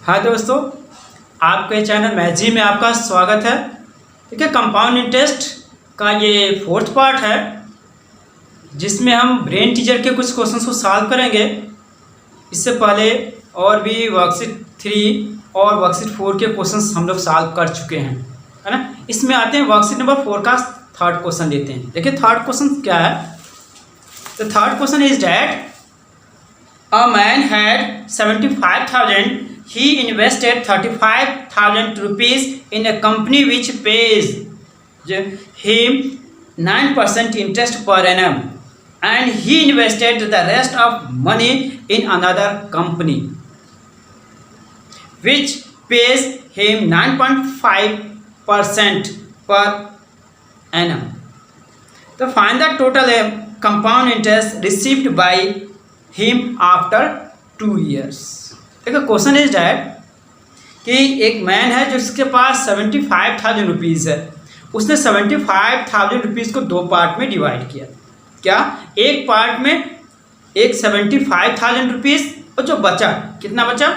हाँ दोस्तों, आपके चैनल मैथजी में आपका स्वागत है। ठीक है, कंपाउंड इंटरेस्ट का ये फोर्थ पार्ट है जिसमें हम ब्रेन टीचर के कुछ क्वेश्चंस को सॉल्व करेंगे। इससे पहले और भी वर्कशीट 3 और वर्कशीट 4 के क्वेश्चंस हम लोग सॉल्व कर चुके हैं, है ना। इसमें आते हैं वर्कशीट नंबर 4 का थर्ड क्वेश्चन लेते हैं। देखिए थर्ड क्वेश्चन क्या है। The third question is that a man had 75,000. He invested 35,000 rupees in a company which pays him 9% interest per annum, and he invested the rest of money in another company which pays him 9.5% per annum. So find the total compound interest received by him after 2 years. देखो question is that कि एक man है जिसके पास 75,000 rupees है। उसने 75,000 rupees को दो part में डिवाइड किया। क्या? एक पार्ट में एक 75,000 रुपीज़ और जो बचा कितना बचा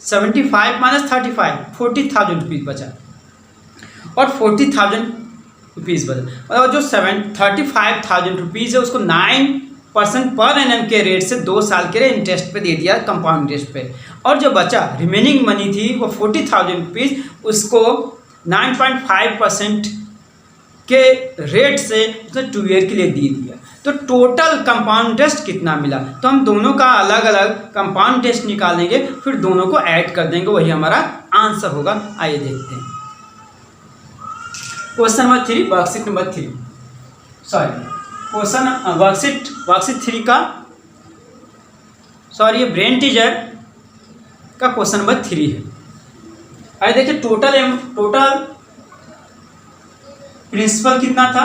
75 माइनस 35 40,000 रुपीज़ बचा और 40,000 रुपीज़ बचा और जो 35,000 रुपीज़ है उसको 9% पर एनम के रेट से 2 साल के लिए इंटरेस्ट पे दे दिया, कंपाउंड इंटरेस्ट पे। और जो बचा रिमेनिंग मनी थी वो 40,000 रुपीज़ उसको 9.5% के रेट से उसने 2 ईयर के लिए दे दिया। तो टोटल कंपाउंड इंटरेस्ट कितना मिला, तो हम दोनों का अलग अलग कंपाउंड इंटरेस्ट निकालेंगे, फिर दोनों को ऐड कर देंगे, वही हमारा आंसर होगा। आइए देखते हैं question number 3 worksheet number 3 question worksheet 3 का ये ब्रेन टीचर का क्वेश्चन नंबर 3 है। आइए देखिए टोटल प्रिंसिपल कितना था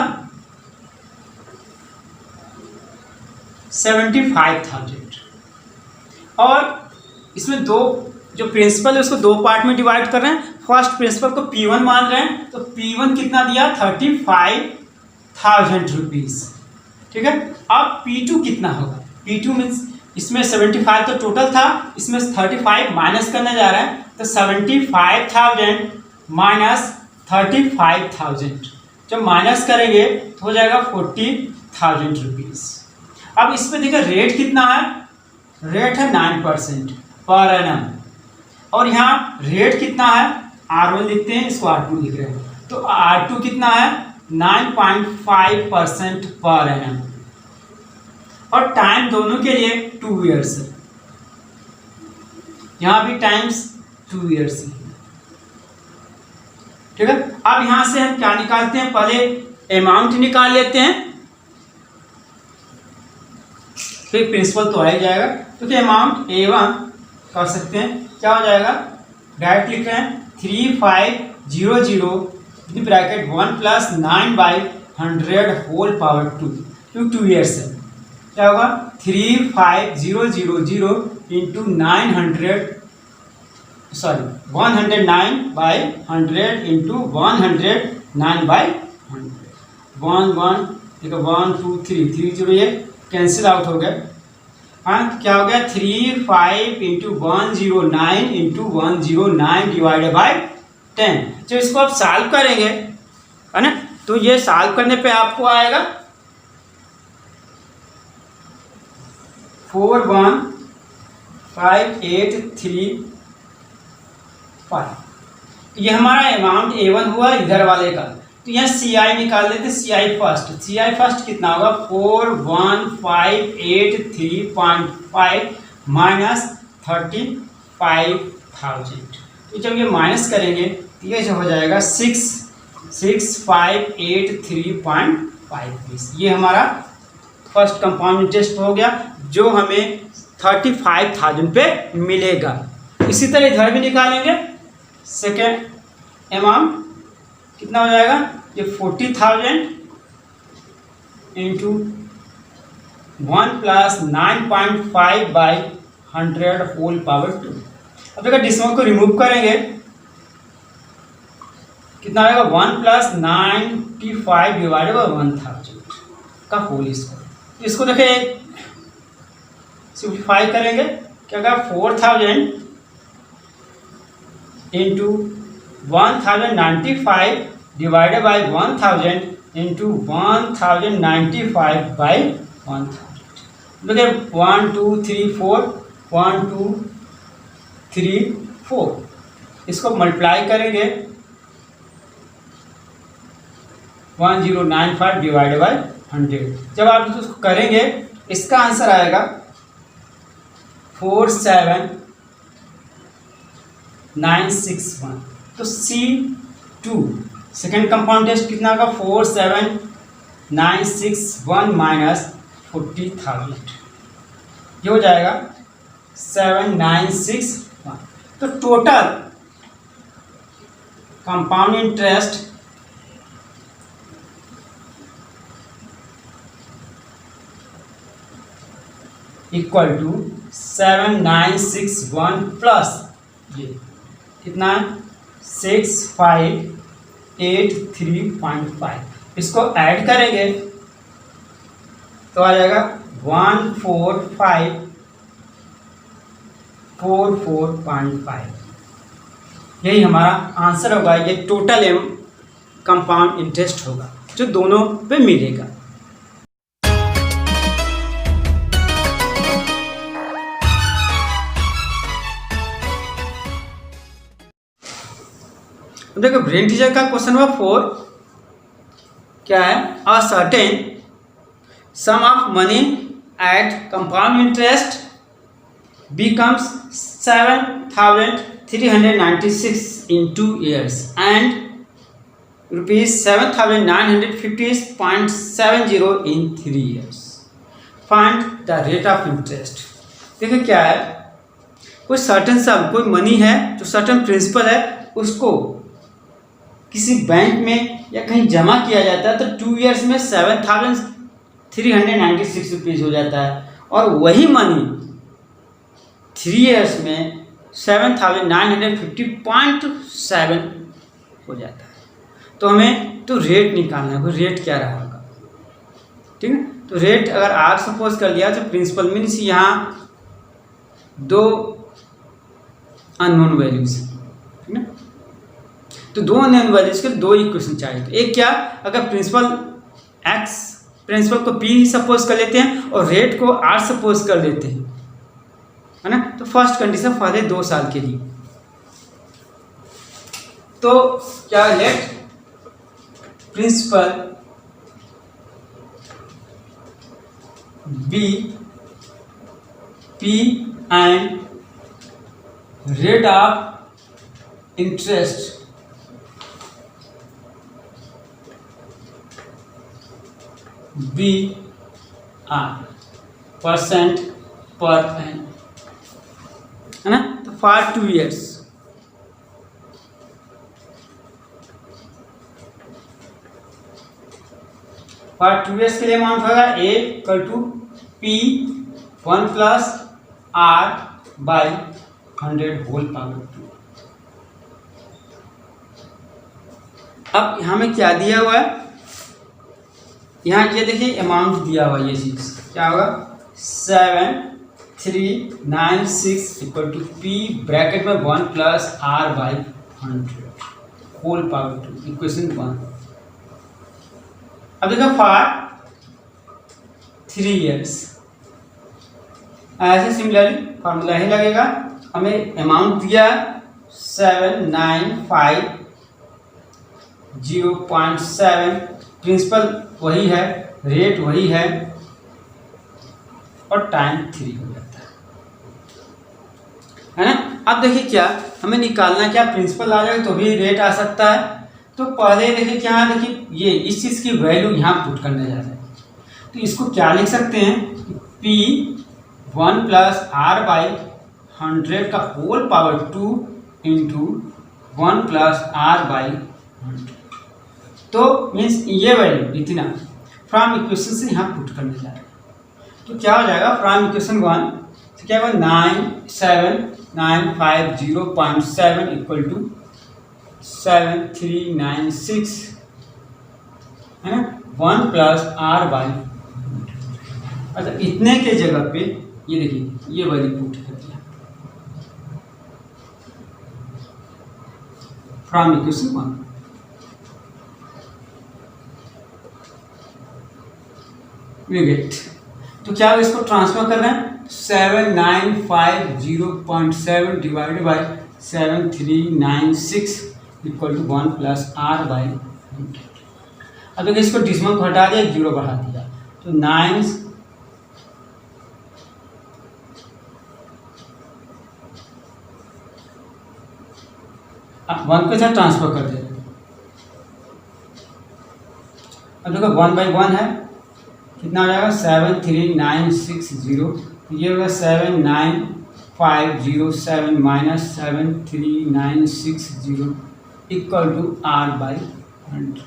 75,000 और इसमें दो जो प्रिंसिपल है उसको दो पार्ट में डिवाइड कर रहे हैं। फर्स्ट प्रिंसिपल को P1 मान रहे हैं, तो P1 कितना दिया 35,000 रुपीज़। ठीक है, अब P2 कितना होगा। P2 मीन्स इसमें 75 तो टोटल था, इसमें 35 माइनस करने जा रहा है, तो 75,000 माइनस 35,000 जब माइनस करेंगे तो हो जाएगा 40,000 रुपीज़। अब इसमें देखिए रेट कितना है, रेट है 9% पर एनम और यहाँ रेट कितना है R1 लिखते हैं, इसको R2 लिख रहे हैं, तो R2 कितना है 9.5% पर एनम और टाइम दोनों के लिए 2 ईयर्स है। यहाँ भी टाइम्स 2 ईयर्स है। ठीक है, अब यहाँ से हम क्या निकालते हैं, पहले अमाउंट निकाल लेते हैं, फिर प्रिंसिपल तो आ ही जाएगा। तो क्या अमाउंट A1 कर सकते हैं, क्या हो जाएगा, डायरेक्ट लिख रहे हैं 3500 ब्रैकेट 1 प्लस 9/100 होल पावर 2 क्योंकि 2 ईयर्स है। क्या होगा 3500 इंटू 109/100 इंटू 109/100 1 2 3 0 ये कैंसिल आउट हो गया। हाँ, क्या हो गया 35 इंटू 109 इंटू 109 डिवाइडेड बाई 10। जो इसको आप सॉल्व करेंगे, है ना, तो ये सॉल्व करने पे आपको आएगा 415,835। ये हमारा अमाउंट A1 हुआ इधर वाले का। तो यहाँ CI निकाल लेते हैं, CI फर्स्ट कितना होगा 415,835 माइनस 35,000। तो जब ये माइनस करेंगे तो ये जो हो जाएगा 6,658,3.5। ये हमारा फर्स्ट कंपाउंड इंटरेस्ट हो गया जो हमें 35,000 पे मिलेगा। इसी तरह इधर भी निकालेंगे। सेकेंड अमाउंट कितना हो जाएगा, ये 40,000 इंटू 1 प्लस 9.5/100 होल पावर 2। अब देखो डिस्मल को रिमूव करेंगे, कितना आएगा 1 प्लस 95 डिवाइडेड बाई 1000 का होल स्क्वायर। इसको देखिए सिंप्लीफाई करेंगे, क्या होगा 4,000 into 1095 divided by 1000 into 1095 by 1000। देखिए 1 2 3 4 1 2 3 4 इसको मल्टीप्लाई करेंगे 1095 डिवाइडेड बाई 100। जब आप इसको करेंगे इसका आंसर आएगा 47961। तो C2 सेकेंड कंपाउंड टेस्ट कितना होगा 47961 माइनस 40,000, ये हो जाएगा 7961। तो total compound interest equal to 7961 plus ये कितना 6583.5, इसको ऐड करेंगे तो आ जाएगा 14544.5। यही हमारा आंसर होगा। ये टोटल एवं कंपाउंड इंटरेस्ट होगा जो दोनों पे मिलेगा। देखो ब्रेन टीचर का क्वेश्चन नंबर 4 क्या है, a certain some of money at compound interest becomes 7,396 in 2 years and rupees 7,950.70 in 3 years. Find the rate of interest. देखिए क्या है, कोई सर्टेन सम, कोई मनी है जो सर्टेन प्रिंसिपल है उसको किसी बैंक में या कहीं जमा किया जाता है तो 2 इयर्स में 7,396 रुपीज़ हो जाता है, और वही मनी 3 इयर्स में 7,950.7 हो जाता है। तो हमें तो रेट निकालना है, रेट क्या रहा होगा, ठीक है। तो रेट अगर आर सपोज कर लिया तो प्रिंसिपल मीन्स यहाँ 2 अननोन वैल्यूज, ठीक है। तो 2 अननोन वैल्यूज के 2 इक्वेशन चाहिए। तो एक क्या, अगर प्रिंसिपल एक्स, प्रिंसिपल को पी सपोज कर लेते हैं और रेट को आर सपोज कर लेते हैं, है ना। तो फर्स्ट कंडीशन पहले 2 साल के लिए, तो क्या let principal be P and rate of interest be R percent पर एन, है ना। तो फॉर 2 इयर्स फॉर 2 इयर्स के लिए अमाउंट होगा A equal to P 1 plus R by 100 whole power 2। अब यहाँ में क्या दिया हुआ है, यहाँ ये देखिए अमाउंट दिया हुआ, ये चीज क्या होगा 7,396 इक्वल टू पी ब्रैकेट में 1 plus R by 100 whole power 2, equation 1। अब देखो फॉर 3 इयर्स, ऐसे सिमिलरली फॉर्मूला ही लगेगा। हमें अमाउंट दिया 7,950.7, प्रिंसिपल वही है, रेट वही है, और टाइम 3 हो जाता है ना। अब देखिए क्या हमें निकालना, क्या प्रिंसिपल आ जाएगा तो भी रेट आ सकता है। तो पहले देखिए क्या, देखिए ये इस चीज़ की वैल्यू यहाँ पुट करने जा रहे हैं, तो इसको क्या लिख सकते हैं, P 1 प्लस आर बाई 100 का whole power 2 into 1 plus R by 100। तो मीन्स ये वैल्यू इतना फ्रॉम इक्वेशन से यहाँ पुट करने जा रहे हैं। तो क्या हो जाएगा फ्रॉम इक्वेशन 1 तो क्या होगा 97950.7 इक्वल टू 7396, है ना, 1 प्लस आर बाई। अच्छा इतने के जगह पे ये देखिए ये वैल्यू पुट कर दिया, फ्रॉम इक्वेशन 1। वी गेट, तो क्या इसको ट्रांसफर कर रहे हैं, 7950.7 divided by 7396 equal to 1 plus R by 100। अब देखिए इसको डिसमल को हटा दिया, 0 बढ़ा दिया, तो 9 अब 1 के साथ ट्रांसफर कर देते। अब देखो 1 बाई 1 है, कितना हो जाएगा 73960, ये होगा 79507 minus 73960 equal to R by 100।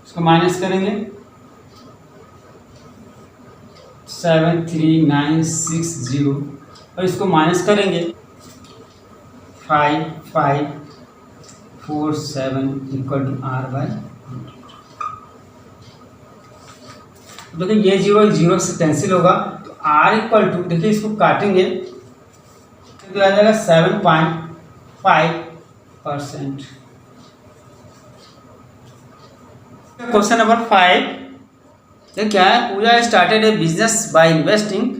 इसको माइनस करेंगे, 73960 और इसको माइनस करेंगे 5547 इक्वल टू आर बाई 100। देखिए ये 0 से कैंसिल होगा, तो r इक्वल टू, देखिए इसको काटेंगे तो आ जाएगा 7.5%। क्वेश्चन नंबर 5, ये क्या है, Pooja started a business by investing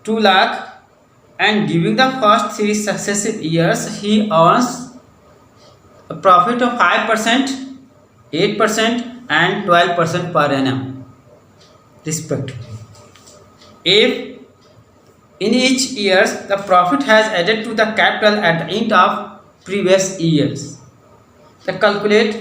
2 lakh and during the first 3 successive years he earns a profit of 5%, 8% and 12% per annum respectively. If in each years the profit has added to the capital at the end of previous years, then calculate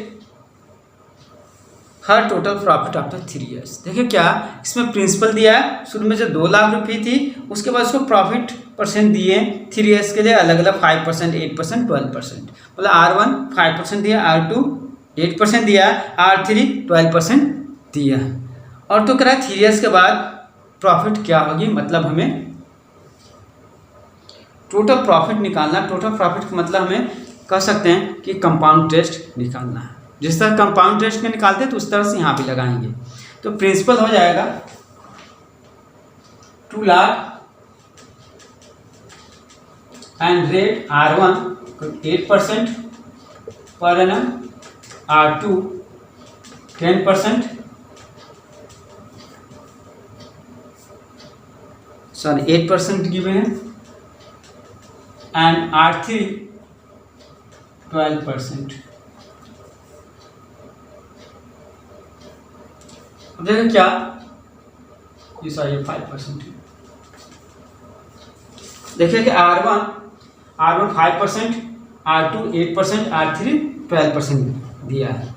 her total profit after 3 years। देखिए क्या इसमें principal दिया है, शुरू में जो 2 लाख रुपये थी उसके बाद उसको प्रॉफिट परसेंट दिए 3 ईयर्स के लिए अलग अलग 5%, 8%, 12%, मतलब R1 5% दिया, R2 8% दिया, R3 12% दिया, और तो करा 3 ईयर्स के बाद प्रॉफिट क्या होगी, मतलब हमें टोटल प्रॉफिट निकालना। टोटल प्रॉफिट का मतलब हमें कह सकते हैं कि कंपाउंड इंटरेस्ट निकालना है। जिस तरह कंपाउंड इंटरेस्ट में निकालते हैं तो उस तरह से यहाँ भी लगाएंगे। तो प्रिंसिपल हो जाएगा 2 lakh and rate R1 8% per annum, R2 10%, sorry 8% given है, एंड R3 12%। अब देखिए क्या, ये सॉरी 5%। देखिए कि R1 5%, R2 8%, R3 12% दिया है।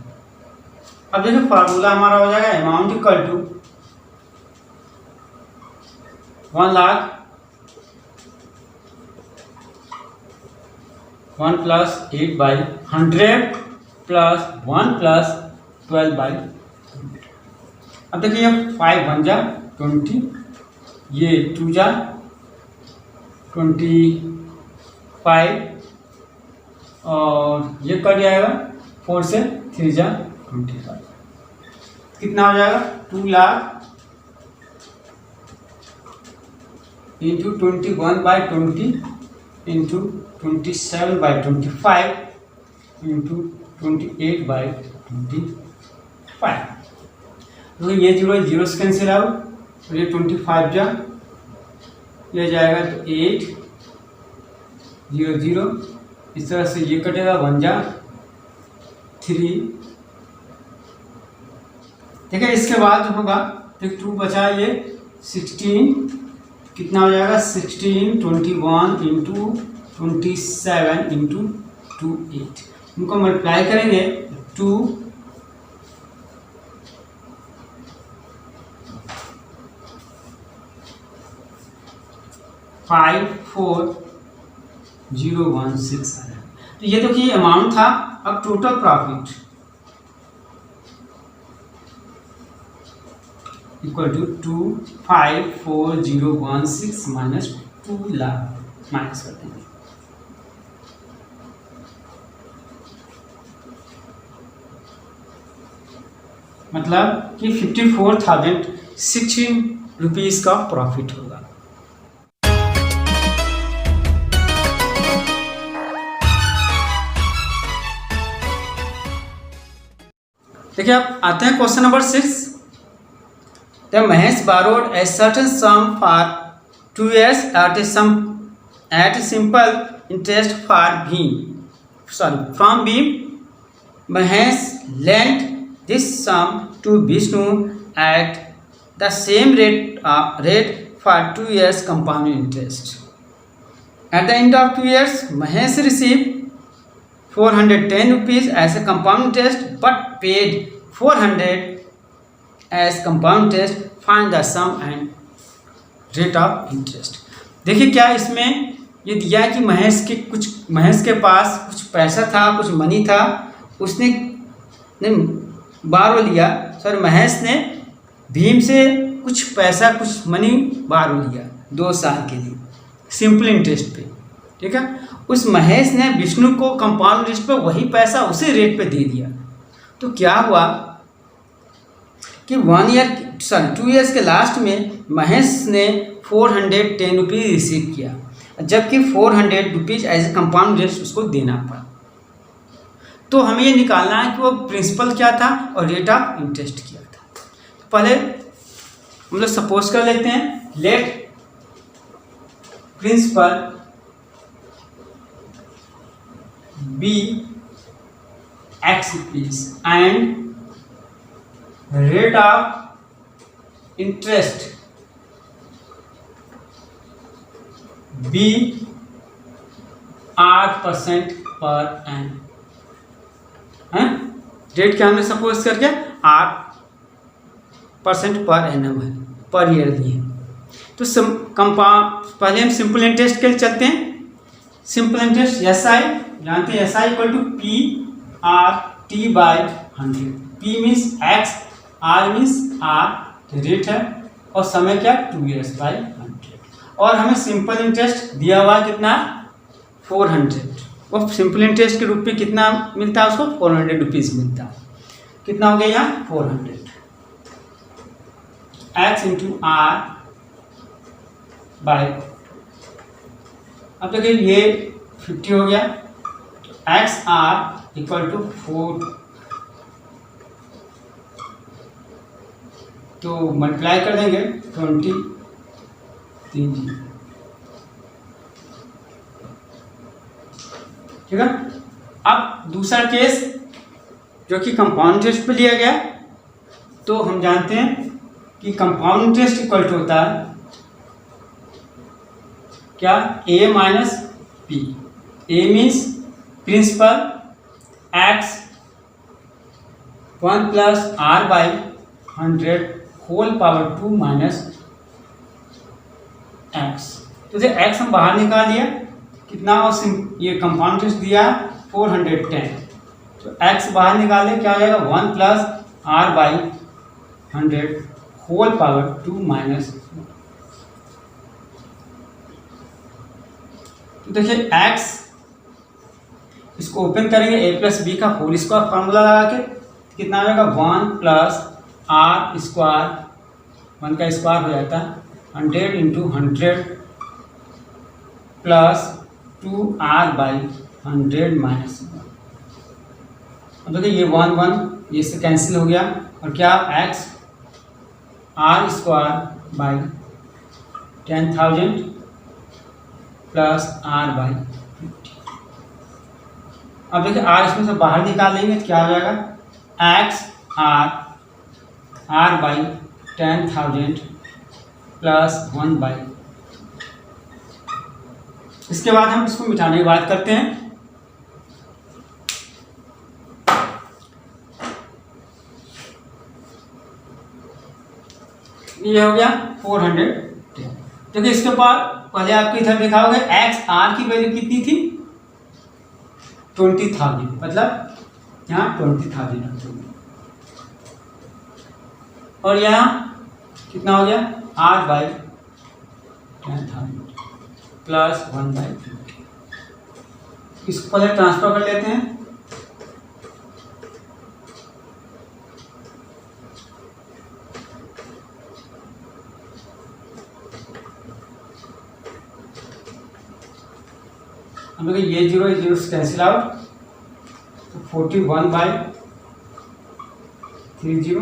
अब देखिए फार्मूला हमारा हो जाएगा amount equal to 1 lakh 1 plus 8 by 100 plus 1 plus 12 by. अब देखिए 5 1 जा 20, ये 2 जा 25 और ये कट जाएगा 4 से 3 जा 25, कितना हो जाएगा 2 लाख इंटू 21/20 इंटू 27/25 इंटू 28/25। तो ये 0 से कैंसिल आउट, तो ये 25 जा, ये जाएगा तो 8 0 0, इस तरह से ये कटेगा 1 जा 3। ठीक है, इसके बाद होगा तो 2 बचा, ये 16, कितना हो जाएगा 16 21 इंटू 27 इंटू 28, उनको मल्टीप्लाई करेंगे 2 54016 आ रहा है। तो ये तो कि अमाउंट था। अब total profit equal to 254,016 minus 2 lakh, minus कर देंगे। मतलब कि 54,016 रुपीज़ का प्रॉफिट होगा। देखिए आप आते हैं question number 6। The Mahesh borrowed a certain sum for 2 years at simple interest from Bhim. Mahesh lent this sum to Vishnu at the same rate for 2 years compound interest. At the end of 2 years, Mahesh received 410 rupees as a compound interest but paid 400 as compound interest. Find the sum and rate of interest. देखिए क्या इसमें ये दिया है कि महेश के पास कुछ पैसा था, कुछ मनी था, उसने बारो लिया, महेश ने भीम से कुछ पैसा, कुछ मनी बारो लिया 2 साल के लिए सिंपल इंटरेस्ट पे। ठीक है, उस महेश ने विष्णु को कंपाउंड इंटरेस्ट पे वही पैसा उसी रेट पे दे दिया। तो क्या हुआ कि 2 ईयर्स के लास्ट में महेश ने 410 रुपीज़ रिसीव किया, जबकि 400 rupees as a compound interest उसको देना पड़ा। तो हमें ये निकालना है कि वो प्रिंसिपल क्या था और रेट ऑफ इंटरेस्ट क्या था। तो पहले हम लोग सपोज कर लेते हैं, let principal be X rupees and rate of interest be R% per annum। Rate क्या हमने सपोज करके R% पर एनम है, पर ईयर दिए। तो पहले हम सिंपल इंटरेस्ट के लिए चलते हैं। सिंपल इंटरेस्ट SI जानते हैं, SI equal to PRT by 100। P means X, R means R rate है, और समय क्या 2 ईयर्स बाई 100। और हमें सिंपल इंटरेस्ट दिया हुआ कितना 400, और सिंपल इंटरेस्ट के रूप में कितना मिलता है उसको 400 रुपीज़ मिलता है। कितना हो गया यहाँ 400 X इंटू R बाई, अब देखिए ये 50 हो गया, एक्स आर इक्वल टू 4, तो मल्टीप्लाई कर देंगे 23 जी। ठीक है, अब दूसरा केस जो कि कंपाउंड इंटरेस्ट पे लिया गया, तो हम जानते हैं कि कंपाउंड इंटरेस्ट इक्वल टू होता है क्या A minus P। A means principal X 1 plus R by 100 whole power 2 minus X। तो जैसे X हम बाहर निकाल लिया, कितना, और ये कंपाउंड इंटरेस्ट दिया 410, तो X बाहर निकाले क्या हो जाएगा 1 plus R by 100 whole power 2 minus. तो देखिए x, इसको ओपन करेंगे, a प्लस बी का होल स्क्वायर फार्मूला लगा के कितना आ जाएगा 1 प्लस आर स्क्वायर, 1 का स्क्वायर हो जाता है 100 into 100 plus 2r by 100 minus 1। अब देखिए ये 1 1 ये से कैंसिल हो गया, और क्या x R square by 10,000 plus R by 50। अब देखिए R इसमें से बाहर निकालेंगे तो क्या हो जाएगा X R by 10,000 plus 1 by. इसके बाद हम इसको मिटाने की बात करते हैं। ये हो गया 400। देखिए इसके बाद पहले आपको इधर देखा होगा एक्स आर की वैल्यू कितनी थी 20,000, मतलब यहाँ 20,000, और यहाँ कितना हो गया R बाई 10,000 प्लस 1 बाई 50। इसको पहले ट्रांसफर कर लेते हैं। हम लोग ये 0 से कैंसिल आउट, तो 41 बाई 3 0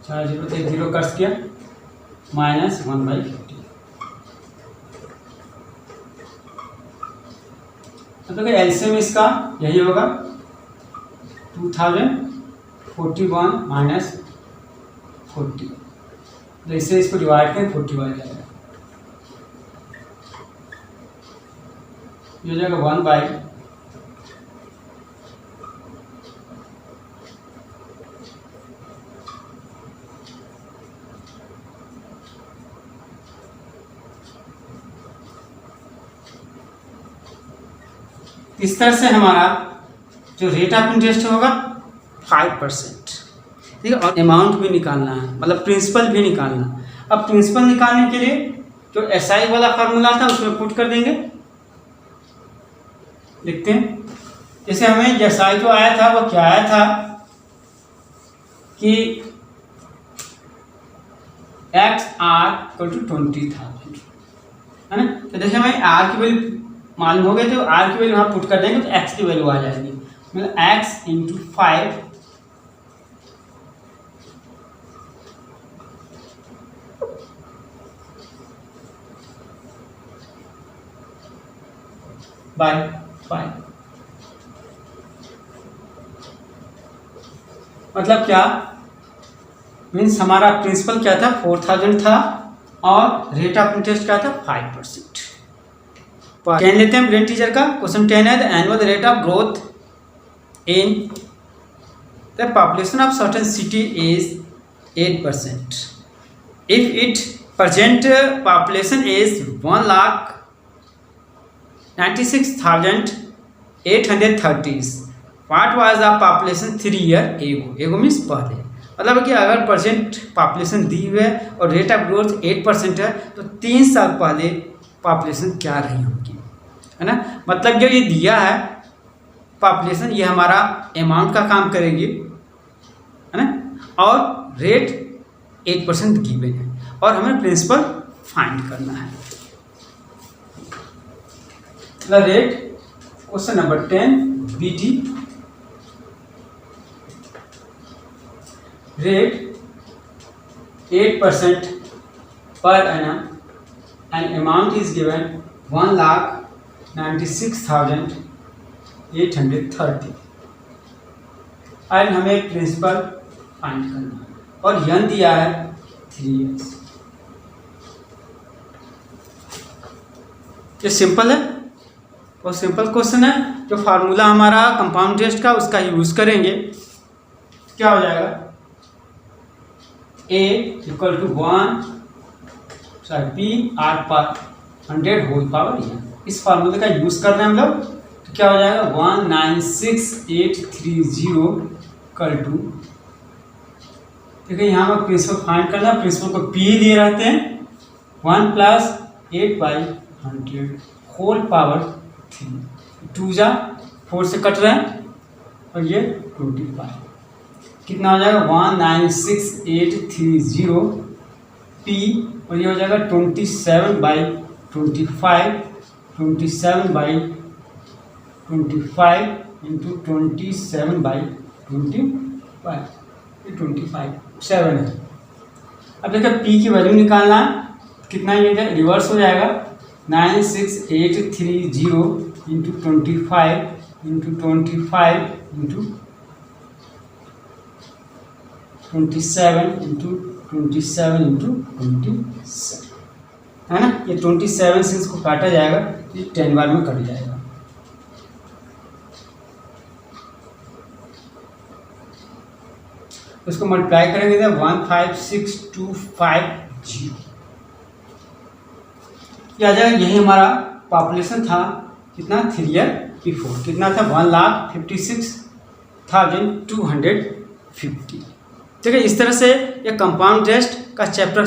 4 0 तो 0 कट किया -1/50। तो देखिए एलसीएम इसका यही होगा 2041 - 40। तो इससे इसको डिवाइड करें 40 बाई जाएगा, ये हो जाएगा 1/। इस तरह से हमारा जो रेट ऑफ इंटरेस्ट होगा 5%। ठीक है, और अमाउंट भी निकालना है, मतलब प्रिंसिपल भी निकालना। अब प्रिंसिपल निकालने के लिए जो एसआई वाला फार्मूला था उसमें पुट कर देंगे, लिखते हैं। जैसे हमें एसआई जो आया था वो क्या आया था कि XR = 20,000, है ना। तो जैसे हमें आर की वैल्यू मालूम हो गए तो आर की वैल्यू यहाँ पुट कर देंगे तो एक्स की वैल्यू आ जाएगी, मतलब x × 5 बाय 5। मतलब क्या मीन्स हमारा प्रिंसिपल क्या था 4000 था और रेट ऑफ इंटरेस्ट क्या था 5%। 10 लेते हैं ब्रेन टीचर का। क्वेश्चन 10 है the annual rate of growth in the population of certain city is 8%। If it present population is 1,96,830, what was the population 3 year ago. एगो मीन्स पहले, मतलब कि अगर परसेंट पॉपुलेशन दी हुई है और रेट ऑफ ग्रोथ 8% है तो 3 साल पहले पॉपुलेशन क्या रही होगी, है ना। मतलब जो ये दिया है पॉपुलेशन ये हमारा अमाउंट का काम करेगी, है ना, और रेट 8% गिवन है और हमें प्रिंसिपल फाइंड करना है। The rate question number 10 BD rate 8% per annum and amount is given 1,96,830 and हमें प्रिंसिपल फाइंड करना है और यन दिया है 3 years। ये सिंपल है और सिंपल क्वेश्चन है। जो फार्मूला हमारा कंपाउंड इंटरेस्ट का उसका यूज करेंगे, क्या हो जाएगा A = 1 PR/100 whole power n। इस फार्मूले का यूज करना है हम लोग, तो क्या हो जाएगा 196,830 देखिए यहाँ पर प्रिंसिपल फाइंड करना, प्रिंसिपल को P लिए रहते हैं 1 + 8/100 होल पावर 3। 2 जा 4 से कट रहे हैं और ये 25 कितना हो जाएगा 196,830 P और ये हो जाएगा 27/25 27/25 इंटू 27/25 ये 7 है। अब देखिए P की वैल्यू निकालना है, कितना ये रिवर्स हो जाएगा 96,830 into 25 into 27 into 27 into 27 into 27, है ना। ये 27 से इसको काटा जाएगा तो ये 10 बार में कट जाएगा। उसको मल्टीप्लाई करेंगे तो 156,250 ये आ जाएगा। यही हमारा पॉपुलेशन था कितना 3 ईयर बिफोर, कितना था 1,56,250। ठीक है, इस तरह से ये कंपाउंड इंटरेस्ट का चैप्टर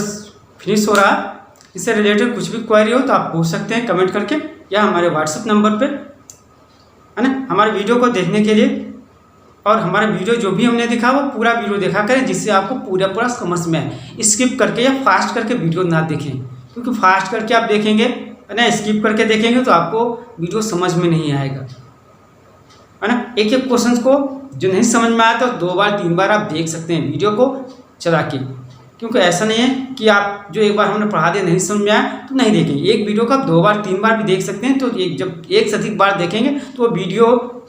फिनिश हो रहा है। इससे रिलेटेड कुछ भी क्वेरी हो तो आप पूछ सकते हैं कमेंट करके या हमारे व्हाट्सएप नंबर पे, है ना। हमारे वीडियो को देखने के लिए और हमारा वीडियो जो भी हमने दिखा वो पूरा वीडियो देखा करें जिससे आपको पूरा समझ में आए। स्किप करके या फास्ट करके वीडियो ना देखें, क्योंकि फास्ट करके आप देखेंगे है ना, स्किप करके देखेंगे तो आपको वीडियो समझ में नहीं आएगा, है ना। एक एक क्वेश्चन को जो नहीं समझ में आया तो 2 बार 3 बार आप देख सकते हैं वीडियो को चला के, क्योंकि ऐसा नहीं है कि आप जो एक बार हमने पढ़ा दिया नहीं समझ में आया तो नहीं देखेंगे। एक वीडियो को आप 2 बार 3 बार भी देख सकते हैं। तो जब एक से अधिक बार देखेंगे तो वो वीडियो,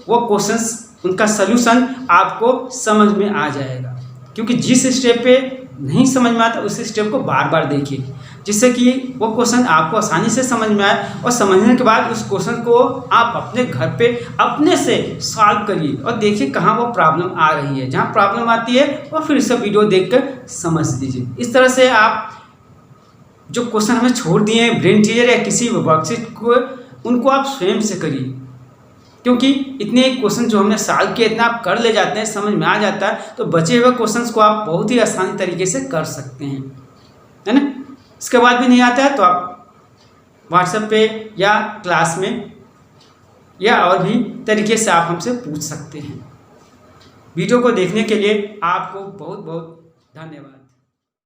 वो क्वेश्चंस, उनका सलूशन आपको समझ में आ जाएगा। क्योंकि जिस स्टेप पे नहीं समझ में आता उस स्टेप को बार बार देखिए, जिससे कि वो क्वेश्चन आपको आसानी से समझ में आए, और समझने के बाद उस क्वेश्चन को आप अपने घर पे अपने से सॉल्व करिए और देखिए कहाँ वो प्रॉब्लम आ रही है। जहाँ प्रॉब्लम आती है वो फिर से वीडियो देखकर समझ लीजिए। इस तरह से आप जो क्वेश्चन हमें छोड़ दिए हैं ब्रेन टीजर या किसी वर्कशीट को, उनको आप स्वयं से करिए, क्योंकि इतने क्वेश्चन जो हमने सॉल्व किए इतना आप कर ले जाते हैं, समझ में आ जाता है, तो बचे हुए क्वेश्चंस को आप बहुत ही आसानी तरीके से कर सकते हैं, है ना। इसके बाद भी नहीं आता है तो आप व्हाट्सएप पे या क्लास में या और भी तरीके से आप हमसे पूछ सकते हैं। वीडियो को देखने के लिए आपको बहुत बहुत धन्यवाद।